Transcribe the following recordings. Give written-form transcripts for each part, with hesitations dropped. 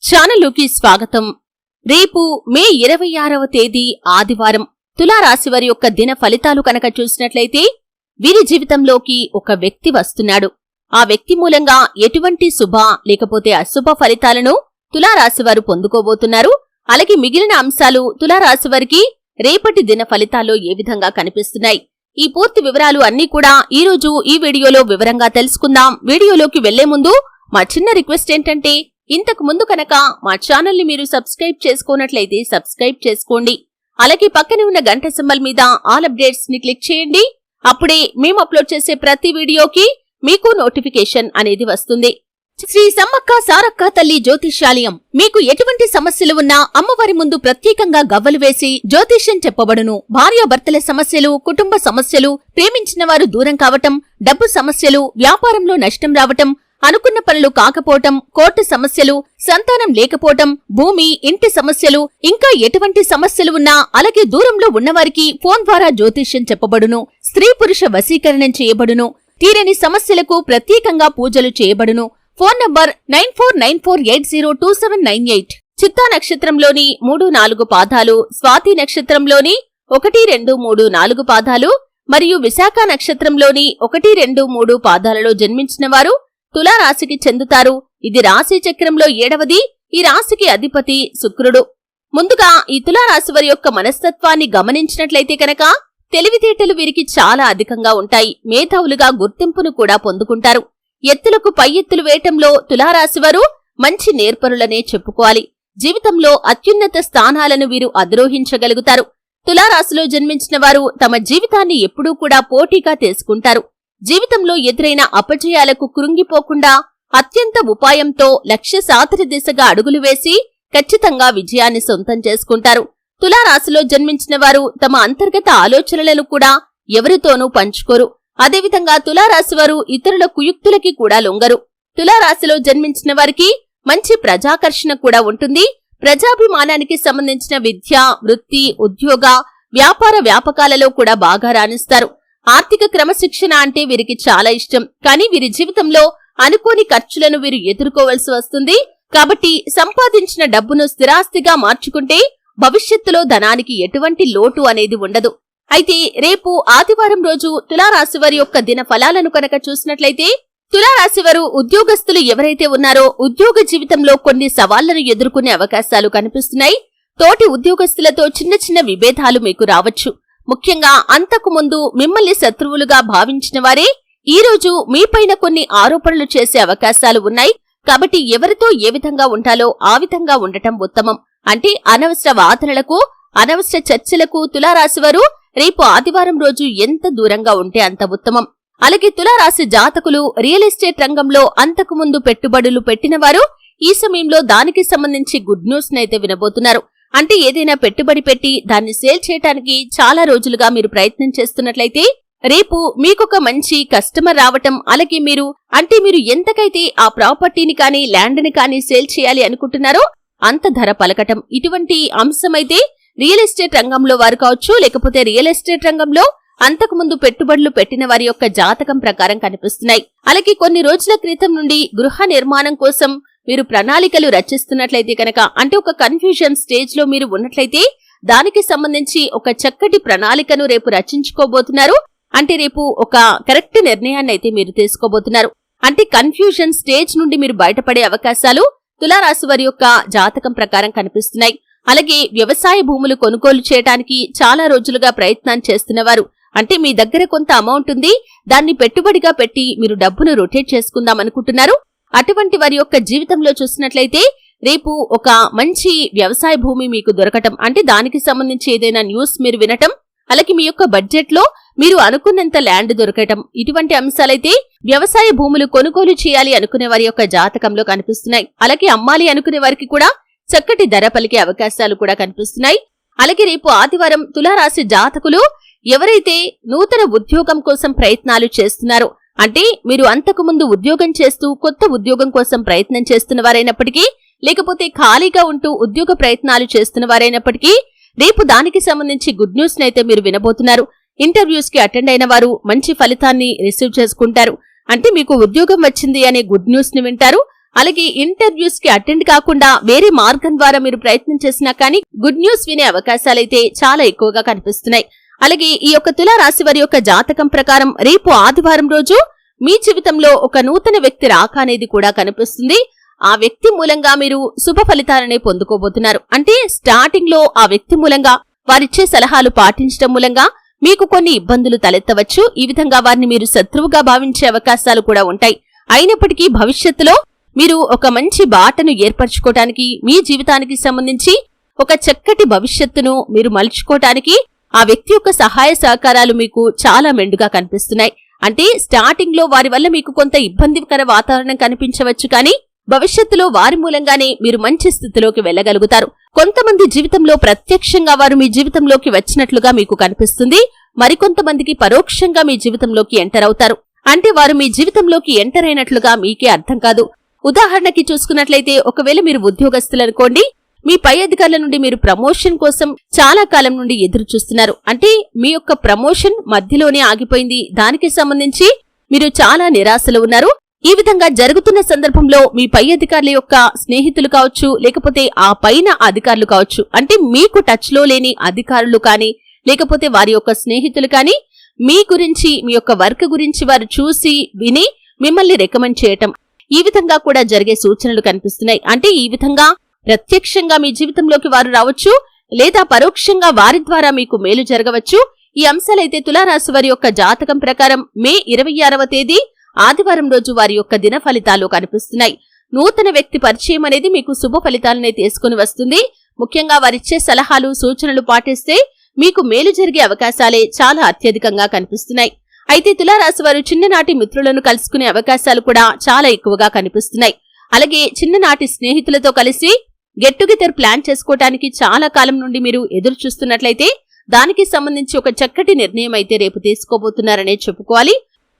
ఛానలుకి స్వాగతం. రేపు మే 26వ తేదీ ఆదివారం తులారాశి వారి యొక్క దిన ఫలితాలు కనుక చూసినట్లయితే వీరి జీవితంలోకి ఒక వ్యక్తి వస్తున్నాడు. ఆ వ్యక్తి మూలంగా ఎటువంటి శుభ లేకపోతే అశుభ ఫలితాలను తులారాశి వారు పొందుకోబోతున్నారు. అలాగే మిగిలిన అంశాలు తులారాశి వారికి రేపటి దిన ఫలితాల్లో ఏ విధంగా కనిపిస్తున్నాయి, ఈ పూర్తి వివరాలు అన్నీ కూడా ఈ రోజు ఈ వీడియోలో వివరంగా తెలుసుకుందాం. వీడియోలోకి వెళ్లే ముందు మా చిన్న రిక్వెస్ట్ ఏంటంటే, ఇంతకు ముందు కనుక మా ఛానల్ ని మీరు సబ్స్క్రైబ్ చేసుకోనట్లయితే సబ్స్క్రైబ్ చేసుకోండి. అలాగే పక్కనే ఉన్న గంట సింబల్ మీద ఆల్ అప్డేట్స్ ని క్లిక్ చేయండి. అప్పుడే మేము అప్లోడ్ చేసే ప్రతి వీడియోకి మీకు నోటిఫికేషన్ అనేది వస్తుంది. శ్రీ సమ్మక్క సారక్క తల్లి జ్యోతిష్యాలయం. మీకు ఎటువంటి సమస్యలు ఉన్నా అమ్మవారి ముందు ప్రత్యేకంగా గవ్వలు వేసి జ్యోతిష్యం చెప్పబడును. భార్యాభర్తల సమస్యలు, కుటుంబ సమస్యలు, ప్రేమించిన వారు దూరం కావటం, డబ్బు సమస్యలు, వ్యాపారంలో నష్టం రావటం, అనుకున్న పనులు కాకపోవటం, కోర్టు సమస్యలు, సంతానం లేకపోవటం, భూమి, ఇంటి సమస్యలు, ఇంకా ఎటువంటి సమస్యలు ఉన్నా అలాగే దూరంలో ఉన్నవారికి ఫోన్ ద్వారా జ్యోతిష్యం చెప్పబడును. స్త్రీ పురుష వశీకరణం చేయబడును. తీరని సమస్యలకు ప్రత్యేకంగా పూజలు చేయబడును. Phone number 9494802798. చిత్తా నక్షత్రంలోని 3-4 పాదాలు, స్వాతి నక్షత్రంలోని 1-2-3-4 పాదాలు మరియు విశాఖ నక్షత్రంలోని 1-2-3 పాదాలలో జన్మించిన వారు తులారాశికి చెందుతారు. ఇది రాశి చక్రంలో 7వది. ఈ రాశికి అధిపతి శుక్రుడు. ముందుగా ఈ తులారాశి వారి యొక్క మనస్తత్వాన్ని గమనించినట్లయితే కనుక తెలివితేటలు వీరికి చాలా అధికంగా ఉంటాయి. మేధావులుగా గుర్తింపును కూడా పొందుకుంటారు. ఎత్తులకు పై ఎత్తులు వేయటంలో తులారాశివారు మంచి నేర్పరులనే చెప్పుకోవాలి. జీవితంలో అత్యున్నత స్థానాలను వీరు అధిరోహించగలుగుతారు. తులారాశిలో జన్మించిన వారు తమ జీవితాన్ని ఎప్పుడూ కూడా పోటీగా తీసుకుంటారు. జీవితంలో ఎదురైన అపజయాలకు కృంగిపోకుండా అత్యంత ఉపాయంతో లక్ష్య సాధన దిశగా అడుగులు వేసి ఖచ్చితంగా విజయాన్ని సొంతం చేసుకుంటారు. తులారాశిలో జన్మించిన వారు తమ అంతర్గత ఆలోచనలను కూడా ఎవరితోనూ పంచుకోరు. అదేవిధంగా తులారాశివారు ఇతరుల కుయుక్తులకి కూడా లొంగరు. తులారాశిలో జన్మించిన వారికి మంచి ప్రజాకర్షణ కూడా ఉంటుంది. ప్రజాభిమానానికి సంబంధించిన విద్య, వృత్తి, ఉద్యోగ, వ్యాపార వ్యాపకాలలో కూడా బాగా రాణిస్తారు. ఆర్థిక క్రమశిక్షణ అంటే వీరికి చాలా ఇష్టం. కానీ వీరి జీవితంలో అనుకోని ఖర్చులను వీరు ఎదుర్కోవలసి వస్తుంది. కాబట్టి సంపాదించిన డబ్బును స్థిరాస్తిగా మార్చుకుంటే భవిష్యత్తులో ధనానికి ఎటువంటి లోటు అనేది ఉండదు. అయితే రేపు ఆదివారం రోజు తులారాశి వారి యొక్క దిన ఫలాలను కనుక చూసినట్లయితే తులారాశివారు ఉద్యోగస్తులు ఎవరైతే ఉన్నారో ఉద్యోగ జీవితంలో కొన్ని సవాళ్లను ఎదుర్కొనే అవకాశాలు కనిపిస్తున్నాయి. తోటి ఉద్యోగస్తులతో చిన్న చిన్న విభేదాలు మీకు రావచ్చు. ముఖ్యంగా అంతకు ముందు మిమ్మల్ని శత్రువులుగా భావించిన వారే ఈ రోజు మీపైన కొన్ని ఆరోపణలు చేసే అవకాశాలు ఉన్నాయి. కాబట్టి ఎవరితో ఏ విధంగా ఉండాలో ఆ విధంగా ఉండటం ఉత్తమం. అంటే అనవసర వాదనలకు, అనవసర చర్చలకు తులారాశివారు రేపు ఆదివారం రోజు ఎంత దూరంగా ఉంటే అంత ఉత్తమం. అలాగే తులారాశి జాతకులు రియల్ ఎస్టేట్ రంగంలో అంతకు ముందు పెట్టుబడులు పెట్టినవారు ఈ సమయంలో దానికి సంబంధించి గుడ్ న్యూస్ నైతే వినబోతున్నారు. అంటే ఏదైనా పెట్టుబడి పెట్టి దాన్ని సేల్ చేయడానికి చాలా రోజులుగా మీరు ప్రయత్నం చేస్తున్నట్లయితే రేపు మీకొక మంచి కస్టమర్ రావటం, అలాగే మీరు ఎంతకైతే ఆ ప్రాపర్టీని కానీ ల్యాండ్ని కానీ సేల్ చేయాలి అనుకుంటున్నారో అంత ధర పలకటం, ఇటువంటి అంశమైతే రియల్ ఎస్టేట్ రంగంలో వారు కావచ్చు, లేకపోతే రియల్ ఎస్టేట్ రంగంలో అంతకు ముందు పెట్టుబడులు పెట్టిన వారి యొక్క జాతకం ప్రకారం కనిపిస్తున్నాయి. అలాగే కొన్ని రోజుల క్రితం నుండి గృహ నిర్మాణం కోసం మీరు ప్రణాళికలు రచిస్తున్నట్లయితే కనుక, అంటే ఒక కన్ఫ్యూజన్ స్టేజ్ లో మీరు ఉన్నట్లయితే దానికి సంబంధించి ఒక చక్కటి ప్రణాళికను రేపు రచించుకోబోతున్నారు. అంటే రేపు ఒక కరెక్ట్ నిర్ణయాన్ని అయితే మీరు తీసుకోబోతున్నారు. అంటే కన్ఫ్యూజన్ స్టేజ్ నుండి మీరు బయటపడే అవకాశాలు తులారాశి వారి యొక్క జాతకం ప్రకారం కనిపిస్తున్నాయి. అలాగే వ్యవసాయ భూములు కొనుగోలు చేయడానికి చాలా రోజులుగా ప్రయత్నం చేస్తున్నవారు, అంటే మీ దగ్గర కొంత అమౌంట్ ఉంది, దాన్ని పెట్టుబడిగా పెట్టి మీరు డబ్బును రొటేట్ చేసుకుందాం అనుకుంటున్నారు. అటువంటి వారి యొక్క జీవితంలో చూసినట్లయితే రేపు ఒక మంచి వ్యవసాయ భూమి మీకు దొరకటం, అంటే దానికి సంబంధించి ఏదైనా న్యూస్ మీరు వినటం, అలాగే మీ యొక్క బడ్జెట్ లో మీరు అనుకున్నంత ల్యాండ్ దొరకటం, ఇటువంటి అంశాలైతే వ్యవసాయ భూములు కొనుగోలు చేయాలి అనుకునే వారి యొక్క జాతకంలో కనిపిస్తున్నాయి. అలాగే అమ్మాలి అనుకునే వారికి కూడా చక్కటి ధర పలికే అవకాశాలు కూడా కనిపిస్తున్నాయి. అలాగే రేపు ఆదివారం తులారాశి జాతకులు ఎవరైతే నూతన ఉద్యోగం కోసం ప్రయత్నాలు చేస్తున్నారో, అంటే మీరు అంతకు ముందు ఉద్యోగం చేస్తూ కొత్త ఉద్యోగం కోసం ప్రయత్నం చేస్తున్న వారైనప్పటికీ, లేకపోతే ఖాళీగా ఉంటూ ఉద్యోగ ప్రయత్నాలు చేస్తున్న వారైనప్పటికీ రేపు దానికి సంబంధించి గుడ్ న్యూస్ నైతే మీరు వినబోతున్నారు. ఇంటర్వ్యూస్ కి అటెండ్ అయిన వారు మంచి ఫలితాన్ని రిసీవ్ చేసుకుంటారు. అంటే మీకు ఉద్యోగం వచ్చింది అనే గుడ్ న్యూస్ ని వింటారు. అలాగే ఇంటర్వ్యూస్ కి అటెండ్ కాకుండా వేరే మార్గం ద్వారా మీరు ప్రయత్నం చేసినా కానీ గుడ్ న్యూస్ వినే అవకాశాలైతే చాలా ఎక్కువగా కనిపిస్తున్నాయి. అలాగే ఈ యొక్క తులారాశి వారి యొక్క జాతకం ప్రకారం రేపు ఆదివారం రోజు మీ జీవితంలో ఒక నూతన వ్యక్తి రాక అనేది కూడా కనిపిస్తుంది. ఆ వ్యక్తి మూలంగా మీరు శుభ ఫలితాలనే పొందుకోబోతున్నారు. అంటే స్టార్టింగ్ లో ఆ వ్యక్తి మూలంగా వారిచ్చే సలహాలు పాటించడం మూలంగా మీకు కొన్ని ఇబ్బందులు తలెత్తవచ్చు. ఈ విధంగా వారిని మీరు శత్రువుగా భావించే అవకాశాలు కూడా ఉంటాయి. అయినప్పటికీ భవిష్యత్తులో మీరు ఒక మంచి బాటను ఏర్పరచుకోవటానికి, మీ జీవితానికి సంబంధించి ఒక చక్కటి భవిష్యత్తును మీరు మలుచుకోవటానికి ఆ వ్యక్తి యొక్క సహాయ సహకారాలు మీకు చాలా మెండుగా కనిపిస్తున్నాయి. అంటే స్టార్టింగ్ లో వారి వల్ల మీకు కొంత ఇబ్బందికర వాతావరణం కనిపించవచ్చు, కానీ భవిష్యత్తులో వారి మూలంగానే మీరు మంచి స్థితిలోకి వెళ్లగలుగుతారు. కొంతమంది జీవితంలో ప్రత్యక్షంగా వారు మీ జీవితంలోకి వచ్చినట్లుగా మీకు కనిపిస్తుంది. మరికొంతమందికి పరోక్షంగా మీ జీవితంలోకి ఎంటర్ అవుతారు. అంటే వారు మీ జీవితంలోకి ఎంటర్ అయినట్లుగా మీకే అర్థం కాదు. ఉదాహరణకి చూసుకున్నట్లయితే ఒకవేళ మీరు ఉద్యోగస్తులనుకోండి, మీ పై అధికారుల నుండి మీరు ప్రమోషన్ కోసం చాలా కాలం నుండి ఎదురు చూస్తున్నారు. అంటే మీ యొక్క ప్రమోషన్ మధ్యలోనే ఆగిపోయింది. దానికి సంబంధించి మీరు చాలా నిరాశలో ఉన్నారు. ఈ విధంగా జరుగుతున్న సందర్భంలో మీ పై అధికారుల యొక్క స్నేహితులు కావచ్చు, లేకపోతే ఆ పైన అధికారులు కావచ్చు, అంటే మీకు టచ్ లో లేని అధికారులు కానీ లేకపోతే వారి యొక్క స్నేహితులు కానీ మీ గురించి, మీ యొక్క వర్క్ గురించి వారు చూసి విని మిమ్మల్ని రికమెండ్ చేయటం, ఈ విధంగా కూడా జరిగే సూచనలు కనిపిస్తున్నాయి. అంటే ఈ విధంగా ప్రత్యక్షంగా మీ జీవితంలోకి వారు రావచ్చు, లేదా పరోక్షంగా వారి ద్వారా మీకు మేలు జరగవచ్చు. ఈ అంశాలైతే తులారాశి వారి యొక్క జాతకం ప్రకారం మే 26వ తేదీ ఆదివారం రోజు వారి యొక్క దిన ఫలితాలు కనిపిస్తున్నాయి. నూతన వ్యక్తి పరిచయం అనేది మీకు శుభ ఫలితాలనే తీసుకుని వస్తుంది. ముఖ్యంగా వారిచ్చే సలహాలు, సూచనలు పాటిస్తే మీకు మేలు జరిగే అవకాశాలే చాలా అత్యధికంగా కనిపిస్తున్నాయి. అయితే తులారాశి వారు చిన్ననాటి మిత్రులను కలుసుకునే అవకాశాలు కూడా చాలా ఎక్కువగా కనిపిస్తున్నాయి. అలాగే చిన్ననాటి స్నేహితులతో కలిసి గెట్ టుగెదర్ ప్లాన్ చేసుకోవటానికి చాలా కాలం నుండి మీరు ఎదురు చూస్తున్నట్లయితే దానికి సంబంధించి ఒక చక్కటి నిర్ణయం అయితే రేపు తీసుకోబోతున్నారనే చెప్పుకోవాలి.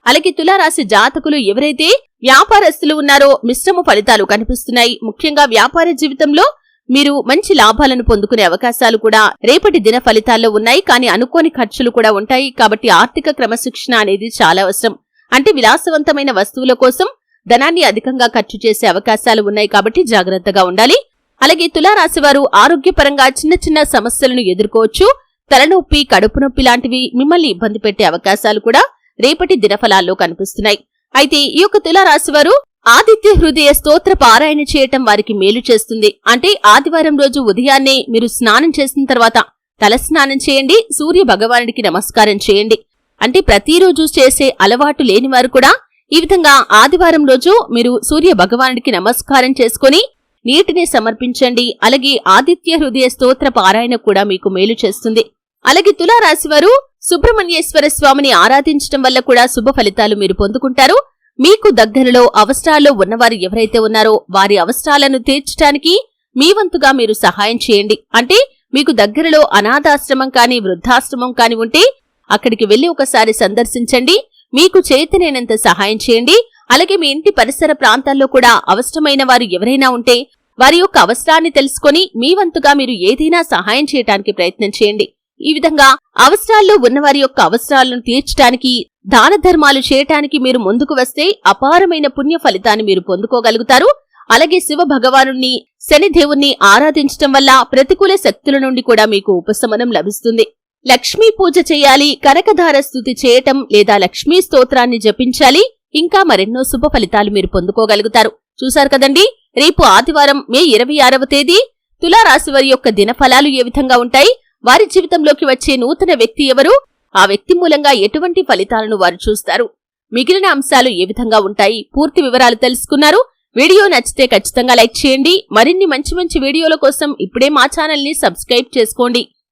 అలాగే తులారాశి జాతకులు ఎవరైతే వ్యాపారస్తులు ఉన్నారో మిశ్రమ ఫలితాలు కనిపిస్తున్నాయి. ముఖ్యంగా వ్యాపార జీవితంలో మీరు మంచి లాభాలను పొందుకునే అవకాశాలు కూడా రేపటి దిన ఫలితాల్లో ఉన్నాయి. కానీ అనుకోని ఖర్చులు కూడా ఉంటాయి. కాబట్టి ఆర్థిక క్రమశిక్షణ అనేది చాలా అవసరం. అంటే విలాసవంతమైన వస్తువుల కోసం ధనాన్ని అధికంగా ఖర్చు చేసే అవకాశాలు ఉన్నాయి. కాబట్టి జాగ్రత్తగా ఉండాలి. అలాగే తులారాశి వారు ఆరోగ్యపరంగా చిన్న చిన్న సమస్యలను ఎదుర్కోవచ్చు. తలనొప్పి, కడుపు నొప్పి లాంటివి మిమ్మల్ని ఇబ్బంది పెట్టే అవకాశాలు కూడా రేపటి దినఫలాల్లో కనిపిస్తున్నాయి. అయితే ఈ యొక్క తులారాశి వారు ఆదిత్య హృదయ స్తోత్ర పారాయణ చేయటం వారికి మేలు చేస్తుంది. అంటే ఆదివారం రోజు ఉదయాన్నే మీరు స్నానం చేసిన తర్వాత తల స్నానం చేయండి, సూర్య భగవానుడికి నమస్కారం చేయండి. అంటే ప్రతిరోజు చేసే అలవాటు లేని వారు కూడా ఈ విధంగా ఆదివారం రోజు మీరు సూర్య భగవానుడికి నమస్కారం చేసుకుని నీటిని సమర్పించండి. అలాగే ఆదిత్య హృదయ స్తోత్ర పారాయణ కూడా మీకు మేలు చేస్తుంది. అలాగే తులారాశి వారు సుబ్రహ్మణ్యేశ్వర స్వామిని ఆరాధించడం వల్ల కూడా శుభ ఫలితాలు మీరు పొందుకుంటారు. మీకు దగ్గరలో అవసరాల్లో ఉన్నవారు ఎవరైతే ఉన్నారో వారి అవసరాలను తీర్చడానికి మీ వంతుగా మీరు సహాయం చేయండి. అంటే మీకు దగ్గరలో అనాథాశ్రమం కానీ వృద్ధాశ్రమం కాని ఉంటే అక్కడికి వెళ్లి ఒకసారి సందర్శించండి. మీకు చేతనైనంత సహాయం చేయండి. అలాగే మీ ఇంటి పరిసర ప్రాంతాల్లో కూడా అవసరమైన వారు ఎవరైనా ఉంటే వారి యొక్క అవసరాన్ని తెలుసుకొని మీ వంతుగా మీరు ఏదైనా సహాయం చేయడానికి ప్రయత్నం చేయండి. ఈ విధంగా అవసరాల్లో ఉన్నవారి యొక్క అవసరాలను తీర్చడానికి, దాన ధర్మాలు చేయటానికి మీరు ముందుకు వస్తే అపారమైన పుణ్య ఫలితాన్ని మీరు పొందుకోగలుగుతారు. అలాగే శివ భగవానుణ్ణి, శనిదేవుణ్ణి ఆరాధించటం వల్ల ప్రతికూల శక్తుల నుండి కూడా మీకు ఉపశమనం లభిస్తుంది. లక్ష్మీ పూజ చేయాలి, కనకధార స్తుతి చేయటం లేదా లక్ష్మీ స్తోత్రాన్ని జపించాలి. ఇంకా మరెన్నో శుభ ఫలితాలు మీరు పొందుకోగలుగుతారు. చూశారు కదండి, రేపు ఆదివారం మే 26వ తేదీ తులారాశి వారి యొక్క దినఫలాలు ఏ విధంగా ఉంటాయి, వారి జీవితంలోకి వచ్చే నూతన వ్యక్తి ఎవరు, ఆ వ్యక్తి మూలంగా ఎటువంటి ఫలితాలను వారు చూస్తారు, మిగిలిన అంశాలు ఏ విధంగా ఉంటాయి, పూర్తి వివరాలు తెలుసుకున్నారు. వీడియో నచ్చితే ఖచ్చితంగా లైక్ చేయండి. మరిన్ని మంచి మంచి వీడియోల కోసం ఇప్పుడే మా ఛానల్ ని సబ్స్క్రైబ్ చేసుకోండి.